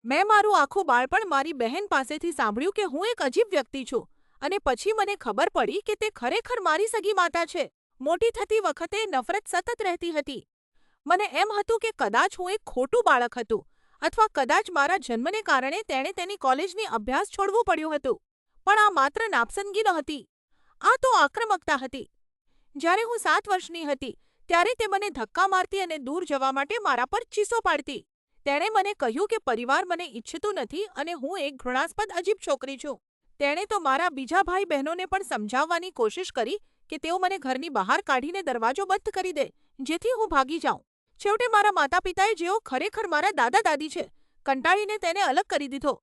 મેં મારું આખું બાળપણ મારી બહેન પાસેથી સાંભળ્યું કે હું એક અજીબ વ્યક્તિ છું અને પછી મને ખબર પડી કે તે ખરેખર મારી સગી માતા છે. મોટી થતી વખતે નફરત સતત રહેતી હતી. મને એમ હતું કે કદાચ હું એક ખોટું બાળક હતું અથવા કદાચ મારા જન્મને કારણે તેણે તેની કોલેજની અભ્યાસ છોડવું પડ્યું હતું. પણ આ માત્ર નાપસંદગી નહોતી, આ તો આક્રમકતા હતી. જ્યારે હું 7 વર્ષની હતી ત્યારે તે મને ધક્કા મારતી અને દૂર જવા માટે મારા પર ચીસો પાડતી. તેણે મને કહ્યું કે પરિવાર મને ઈચ્છતું નથી અને હું એક ઘૃણાસ્પદ અજીબ છોકરી છું. તેણે તો મારા બીજા ભાઈ બહેનોને પણ સમજાવવાની કોશિશ કરી કે તેઓ મને ઘરની બહાર કાઢીને દરવાજો બંધ કરી દે, જેથી હું ભાગી જાઉં. છેવટે મારા માતા પિતાએ, જેઓ ખરેખર મારા દાદા દાદી છે, કંટાળીને તેને અલગ કરી દીધો.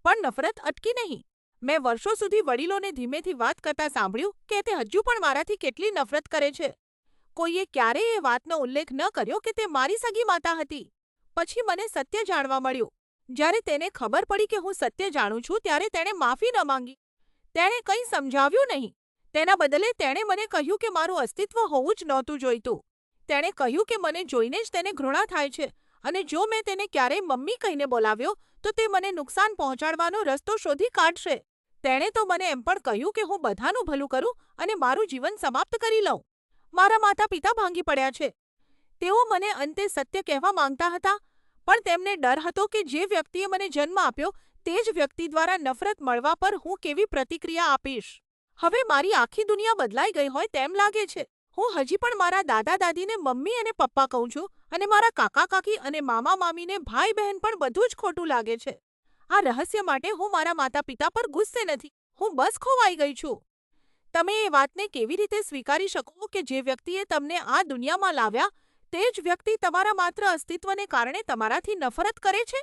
પણ નફરત અટકી નહીં. મેં વર્ષો સુધી વડીલોને ધીમેથી વાત કરતા સાંભળ્યું કે તે હજુ પણ મારાથી કેટલી નફરત કરે છે. કોઈએ ક્યારેય એ વાતનો ઉલ્લેખ ન કર્યો કે તે મારી સગી માતા હતી. પછી મને સત્ય જાણવા મળ્યું. જ્યારે તેને ખબર પડી કે હું સત્ય જાણું છું ત્યારે તેણે માફી ન માંગી. તેણે કંઈ સમજાવ્યું નહીં. તેના બદલે તેણે મને કહ્યું કે મારું અસ્તિત્વ હોવું જ નહોતું જોઈતું. તેણે કહ્યું કે મને જોઈને જ તેને ઘૃણા થાય છે અને જો મેં તેને ક્યારેય મમ્મી કહીને બોલાવ્યો તો તે મને નુકસાન પહોંચાડવાનો રસ્તો શોધી કાઢશે. તેણે તો મને એમ પણ કહ્યું કે હું બધાનું ભલું કરું અને મારું જીવન સમાપ્ત કરી લઉં. મારા માતા પિતા ભાંગી પડ્યા છે. તેઓ મને અંતે સત્ય કહેવા માંગતા હતા, પણ તેમને ડર હતો કે જે વ્યક્તિએ મને જન્મ આપ્યો તે જ વ્યક્તિ દ્વારા નફરત મળવા પર હું કેવી પ્રતિક્રિયા આપીશ. હવે મારી આખી દુનિયા બદલાઈ ગઈ હોય તેમ લાગે છે. હું હજી પણ મારા દાદા દાદીને મમ્મી અને પપ્પા કહું છું અને મારા કાકા કાકી અને મામા મામીને ભાઈ બહેન પણ બધું જ ખોટું લાગે છે. આ રહસ્ય માટે હું મારા માતા પિતા પર ગુસ્સે નથી. હું બસ ખોવાઈ ગઈ છું. તમે એ વાતને કેવી રીતે સ્વીકારી શકો કે જે વ્યક્તિએ તમને આ દુનિયામાં લાવ્યા તે જ વ્યક્તિ તમારા માત્ર અસ્તિત્વને કારણે તમારાથી નફરત કરે છે?